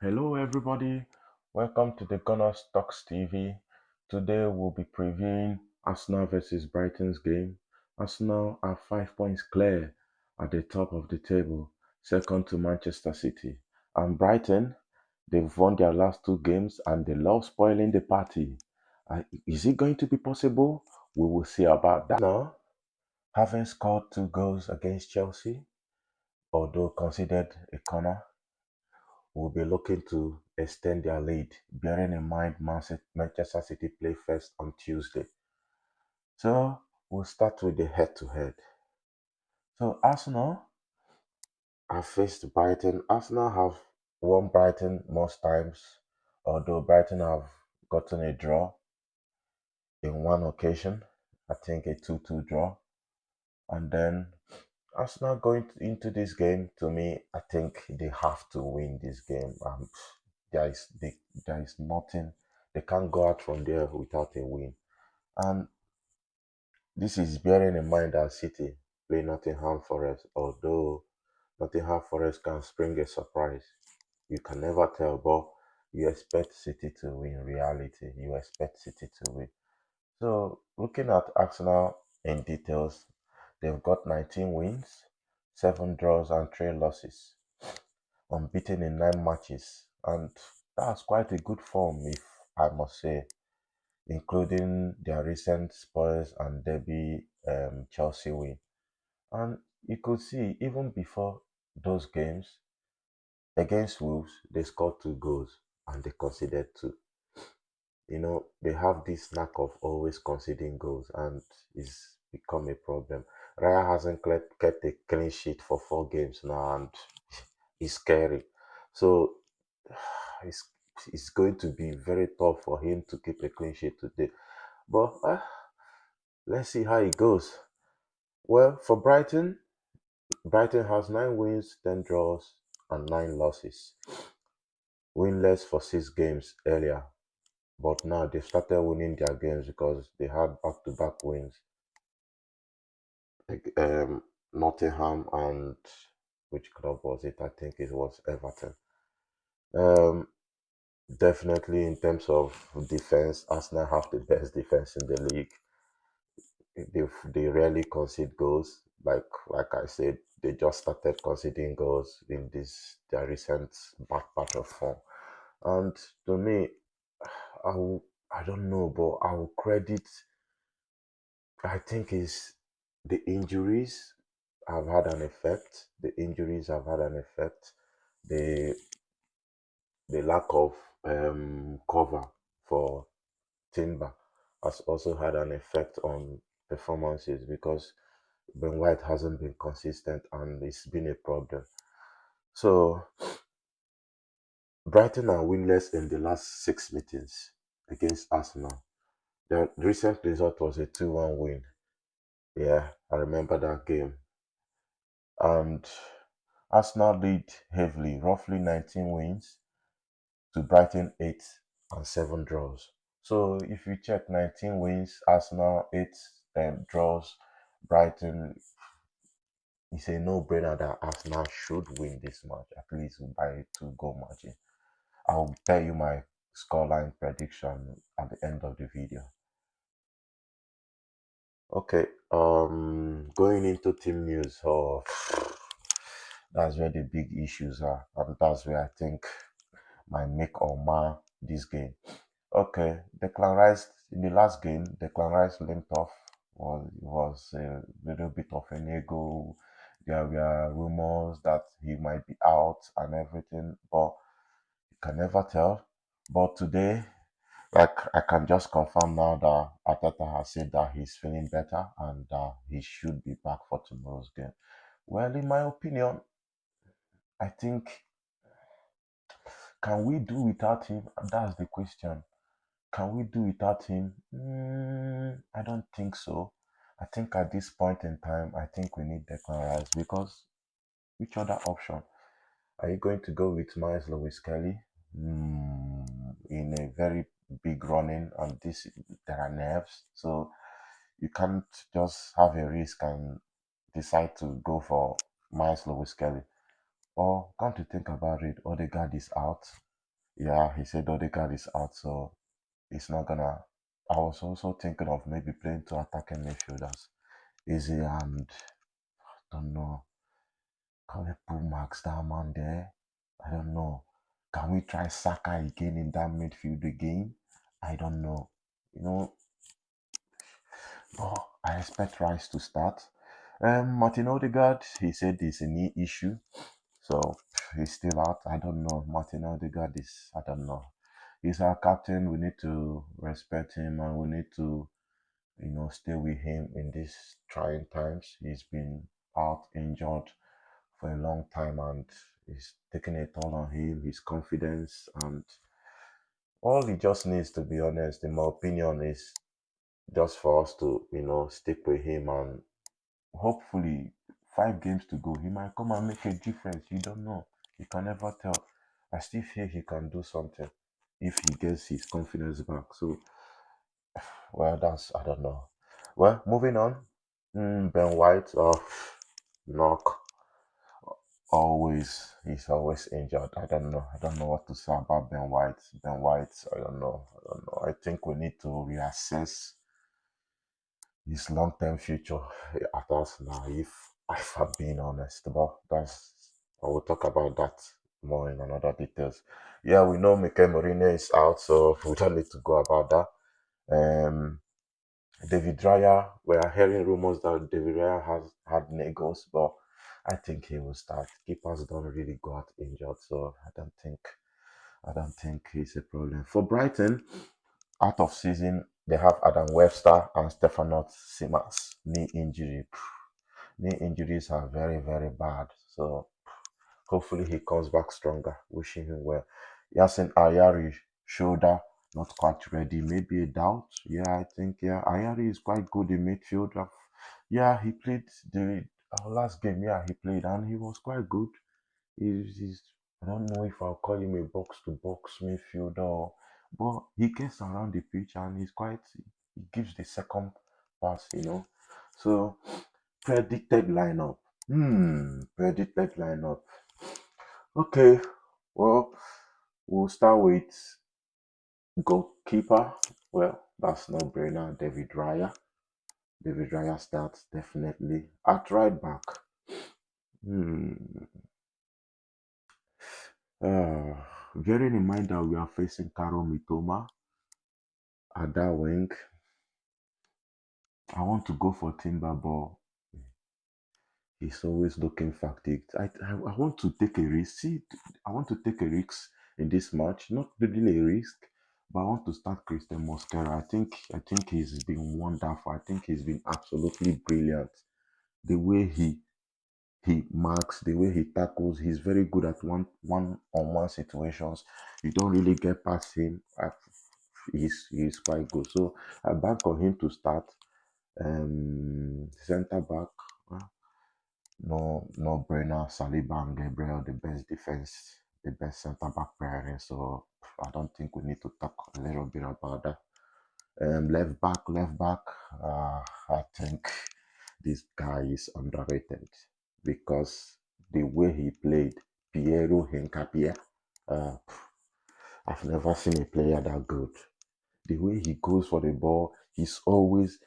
Hello, everybody. Welcome to the Gunners Talks TV. Today we'll be previewing Arsenal versus Brighton's game. Arsenal are 5 points clear at the top of the table, second to Manchester City. And Brighton, they've won their last two games and they love spoiling the party. Is it going to be possible? We will see about that. Now, having scored two goals against Chelsea, although considered a corner, will be looking to extend their lead, bearing in mind Manchester City play first on Tuesday. So we'll start with the head-to-head. So Arsenal have faced Brighton. Arsenal have won Brighton most times, although Brighton have gotten a draw in one occasion. I think a 2-2 draw. And then Arsenal going into this game, to me, I think they have to win this game. There is there is nothing. They can't go out from there without a win. And this is bearing in mind that City play Nottingham Forest, although Nottingham Forest can spring a surprise. You can never tell, but you expect City to win. Reality, you expect City to win. So looking at Arsenal in details, they've got 19 wins, 7 draws and 3 losses, unbeaten in 9 matches, and that's quite a good form, if I must say, including their recent Spurs and Derby Chelsea win. And you could see even before those games against Wolves, they scored 2 goals and they conceded 2. They have this knack of always conceding goals, and it's become a problem. Raya hasn't kept a clean sheet for 4 games now, and it's scary. So it's it's going to be very tough for him to keep a clean sheet today. But let's see how it goes. Well, for Brighton, Brighton has 9 wins, 10 draws, and 9 losses. Winless for 6 games earlier, but now they started winning their games because they had back-to-back wins. Like Nottingham and which club was it? I think it was Everton. Um, Definitely in terms of defense, Arsenal have the best defense in the league. They rarely concede goals. Like I said, they just started conceding goals in this their recent back part of form. And to me, I don't know, but I will credit. I think is the injuries have had an effect. The injuries have had an effect. The the lack of cover for Timber has also had an effect on performances because Ben White hasn't been consistent and it's been a problem. So Brighton are winless in the last 6 meetings against Arsenal. The recent result was a 2-1 win. Yeah, I remember that game. And Arsenal lead heavily, roughly 19 wins to Brighton 8 and 7 draws. So if you check 19 wins, Arsenal 8 draws, Brighton, it's a no-brainer that Arsenal should win this match, at least by a 2-goal margin. I'll tell you my scoreline prediction at the end of the video. Okay, going into team news, that's where the big issues are, and that's where I think might make or mar this game. Okay, Declan Rice in the last game, Declan Rice limped off. Was a little bit of an ego. There were rumors that he might be out and everything, but you can never tell. But today, like I can just confirm now that Ateta has said that he's feeling better and that he should be back for tomorrow's game. Well, in my opinion, I think can we do without him? That's the question. Can we do without him? I don't think so. I think at this point in time, I think we need Declan Rice because which other option? Are you going to go with Miles Lewis Kelly in a very big running and this there are nerves, so you can't just have a risk and decide to go for Miles Lewis Kelly. Or come to think about it, Odegaard is out. Yeah, he said Odegaard is out, so it's not gonna. I was also thinking of maybe playing two attacking midfielders, Easy and don't know. Can we put Max that man there? I don't know. Can we try Saka again in that midfield again? I don't know. You know, but I expect Rice to start. Martin Odegaard, he said it's a knee issue, so he's still out. I don't know. Martin Odegaard is, I don't know. He's our captain. We need to respect him and we need to, stay with him in these trying times. He's been out injured for a long time and it's taking a toll on him, his confidence, and all he just needs, to be honest, in my opinion, is just for us to, stick with him and hopefully 5 games to go. He might come and make a difference. You don't know. You can never tell. I still feel he can do something if he gets his confidence back. So, well, that's, I don't know. Well, moving on. Ben White, knock. Always, he's always injured. I don't know. I don't know what to say about Ben White. Ben White, I don't know. I don't know. I think we need to reassess his long-term future at Arsenal. If I'm being honest, but that's I will talk about that more in another details. Yeah, we know Mikel Mourinho is out, so we don't need to go about that. Um, David Raya, we are hearing rumors that David Raya has had niggles, but I think he will start. Keepers don't really go out injured, so I don't think he's a problem. For Brighton, out of season, they have Adam Webster and Stefanos Simas. Knee injury. Knee injuries are very, very bad. So hopefully he comes back stronger. Wishing him well. Yasin Ayari, shoulder, not quite ready. Maybe a doubt. Yeah, I think Ayari is quite good in midfield. Yeah, he played the our last game. Yeah, he played and he was quite good. He's I don't know if I'll call him a box to box midfielder, but he gets around the pitch and he gives the second pass. So predicted lineup. Predicted lineup. Okay, well, we'll start with goalkeeper. Well, that's no brainer. David Raya. David Raya starts definitely at right back. Hmm. Bearing in mind that we are facing Karo Mitoma at that wing, I want to go for Timber, but he's always looking fatigued. I want to take a risk. See, I want to take a risk in this match. Not really a risk, but I want to start Christian Mosquera. I think he's been wonderful. I think he's been absolutely brilliant. The way he marks, the way he tackles, he's very good at one-on-one situations. You don't really get past him. He's quite good. So I bank on him to start. Center back. No brainer. Saliba and Gabriel, the best defense, the best center back pairing. So I don't think we need to talk a little bit about that. Left back. I think this guy is underrated because the way he played, Piero Hincapie. Uh, I've never seen a player that good. The way he goes for the ball, he's always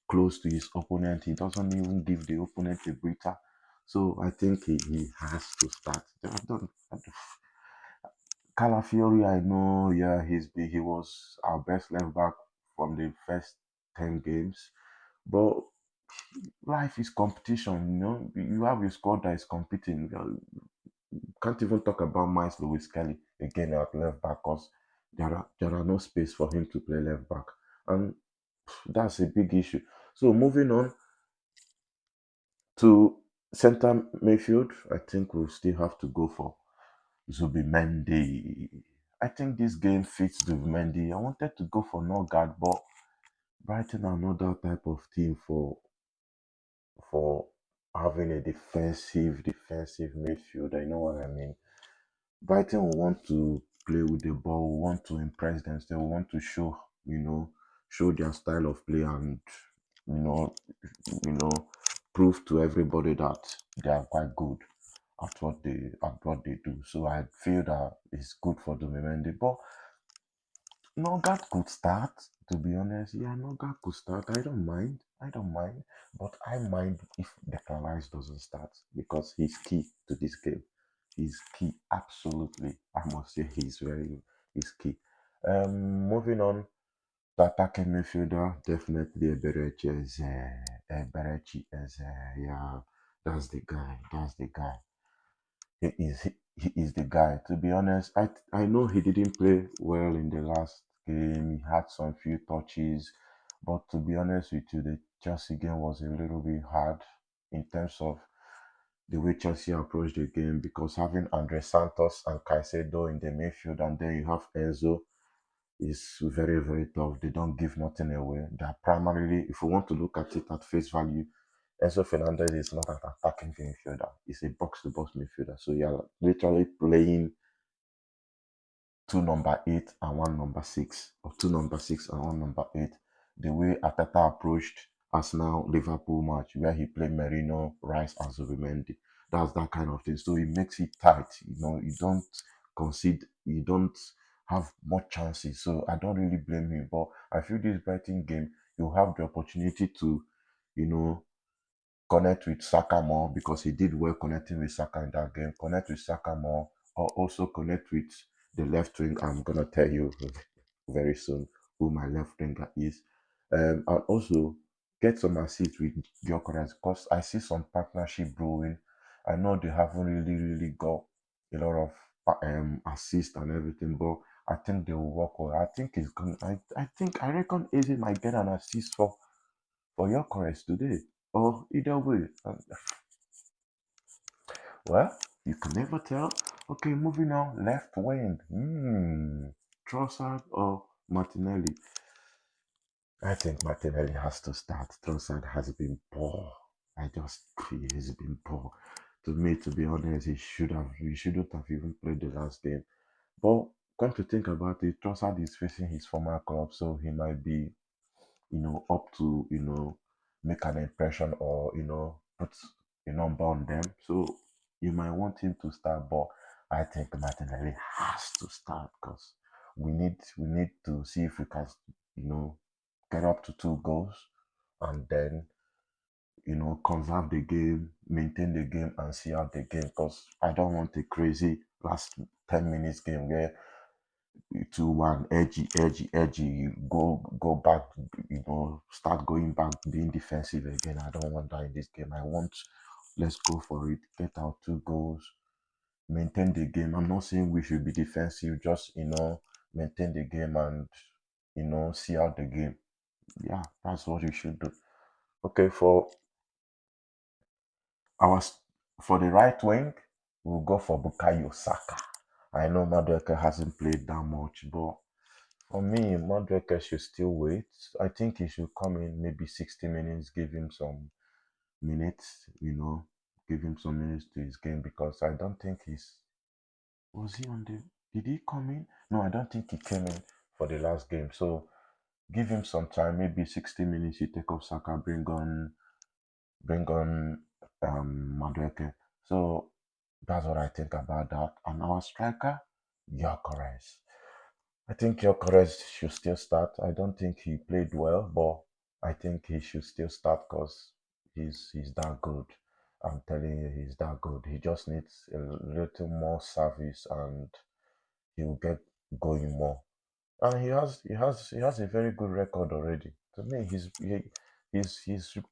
close to his opponent. He doesn't even give the opponent a breather. So I think he has to start. Calafiori, I know, yeah, he was our best left back from the first 10 games. But life is competition. You have a squad that is competing. Can't even talk about Miles Lewis Kelly again at left back because there are no space for him to play left back, and that's a big issue. So moving on to center midfield, I think we'll still have to go for Zubimendi. I think this game fits Zubimendi. I wanted to go for Norgard, but Brighton are not that type of team for having a defensive midfield. I know what I mean. Brighton will want to play with the ball, will want to impress themselves, will want to show their style of play and you know, you know, prove to everybody that they are quite good. at what they do. So I feel that it's good for Dumimendi. But Nogat could start, to be honest. Yeah, Nogat could start. I don't mind. I don't mind. But I mind if Declan Rice doesn't start because he's key to this game. He's key, absolutely. I must say he's key. Moving on, the attacking midfielder, definitely a Berechi is yeah, that's the guy. That's the guy. He is the guy. To be honest, I know he didn't play well in the last game. He had some few touches, but to be honest with you, the Chelsea game was a little bit hard in terms of the way Chelsea approached the game because having Andre Santos and Caicedo in the midfield and then you have Enzo is very, very tough. They don't give nothing away. They're primarily, if you want to look at it at face value, Enzo Fernandez is not an attacking midfielder. He's a box-to-box midfielder. So you're literally playing two number eight and one number six, or two number six and one number eight. The way Ateta approached Arsenal Liverpool match, where he played Merino, Rice, and Zubimendi. That's that kind of thing. So it makes it tight. You don't concede, you don't have much chances. So I don't really blame him. But I feel this Brighton game, you have the opportunity to, you know, connect with Saka more because he did well connecting with Saka in that game. Connect with Saka more, or also connect with the left wing. I'm gonna tell you very soon who my left winger is, and also get some assists with Gyökeres because I see some partnership brewing. I know they haven't really got a lot of assists and everything, but I think they will work well. I think it's going. I reckon Eze might get an assist for Gyökeres today or either way. Well, you can never tell. Okay, moving on. Left wing. Trossard or Martinelli? I think Martinelli has to start. Trossard has been poor. I just feel he's been poor. To me, to be honest, he shouldn't have even played the last game. But come to think about it, Trossard is facing his former club, so he might be up to, make an impression or, put a number on them. So you might want him to start, but I think Martinelli has to start because we need to see if we can, you know, get up to 2 goals and then, conserve the game, maintain the game and see out the game because I don't want a crazy last 10 minutes game where 2-1, edgy. You go back, start going back, being defensive again. I don't want that in this game. Let's go for it, get out 2 goals, maintain the game. I'm not saying we should be defensive, just maintain the game and see out the game. Yeah, that's what we should do. Okay, our for the right wing, we'll go for Bukayo Saka. I know Madueke hasn't played that much, but for me, Madueke should still wait. I think he should come in maybe 60 minutes, give him some minutes, give him some minutes to his game because I don't think was he on the, did he come in? No, I don't think he came in for the last game. So give him some time, maybe 60 minutes, you take off Saka, bring on Madueke. So that's what I think about that. And our striker, Gyökeres. I think Gyökeres should still start. I don't think he played well, but I think he should still start because he's that good. I'm telling you, he's that good. He just needs a little more service and he'll get going more. And he has a very good record already. To me, he's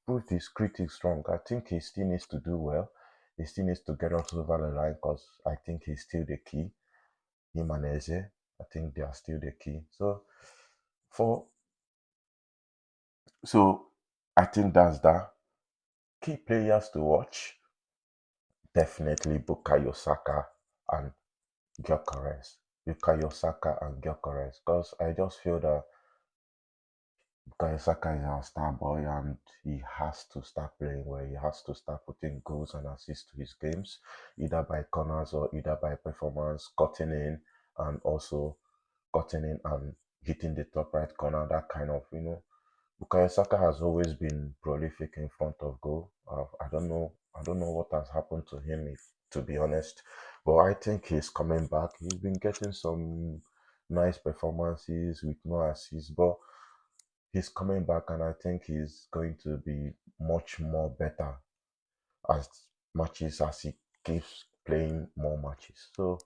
proved his critics wrong. I think he still needs to do well. He still needs to get us over the line because I think he's still the key. Him and Eze, I think they are still the key. For so I think that's that. Key players to watch, definitely Bukayo Saka and Gyökeres. Bukayo Saka and Gyökeres, because I just feel that Bukayo Saka is our star boy and he has to start playing well. He has to start putting goals and assists to his games, either by corners or either by performance, cutting in and also cutting in and hitting the top right corner. That kind of, Bukayo Saka has always been prolific in front of goal. I don't know what has happened to him. to be honest. But I think he's coming back. He's been getting some nice performances with no assists, but he's coming back, and I think he's going to be much more better as matches as he keeps playing more matches. So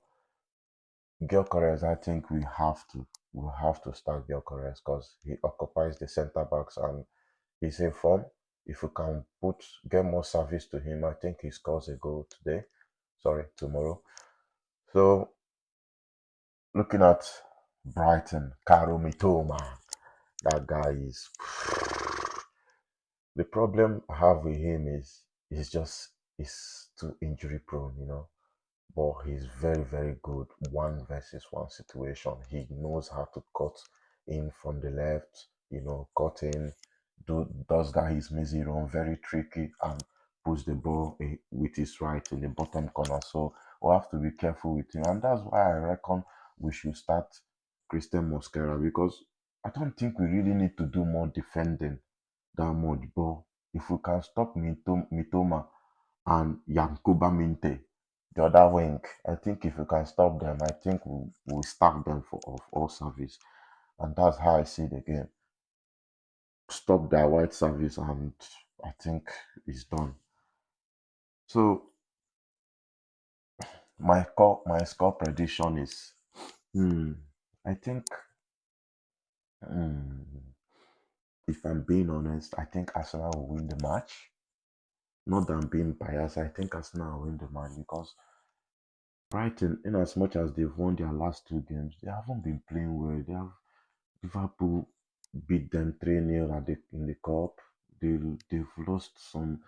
Gyökeres, I think we have to start Gyökeres because he occupies the centre backs and he's in form. If we can get more service to him, I think he scores a goal today. Sorry, tomorrow. So looking at Brighton, Karo Mitoma, that guy is. The problem I have with him is he's too injury prone, but he's very, very good one versus one situation. He knows how to cut in from the left, cut in, does that his messy run very tricky and puts the ball with his right in the bottom corner. So we'll have to be careful with him. And that's why I reckon we should start Christian Mosquera because I don't think we really need to do more defending that much. But if we can stop Mitoma and Yankuba Minte, the other wing. I think if we can stop them, I think we'll stack them for of all service. And that's how I see the game. Stop their wide service, and I think it's done. So my score prediction is I think hmm, if I'm being honest, I think Arsenal will win the match. Not that I'm being biased, I think Arsenal will win the match because Brighton, in as much as they've won their last two games, they haven't been playing well. Liverpool beat them 3-0 in the cup. They they've lost some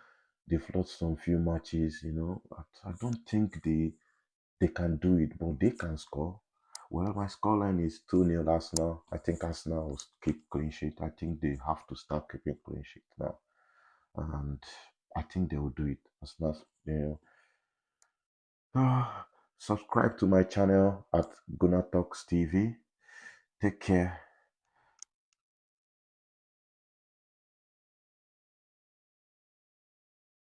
they've lost some few matches, I don't think they can do it, but they can score. Well, my scoreline is 2-0 Arsenal. I think Arsenal will keep clean sheet. I think they have to start keeping clean sheet now. And I think they will do it. Arsenal. Subscribe to my channel at Guna Talks TV. Take care.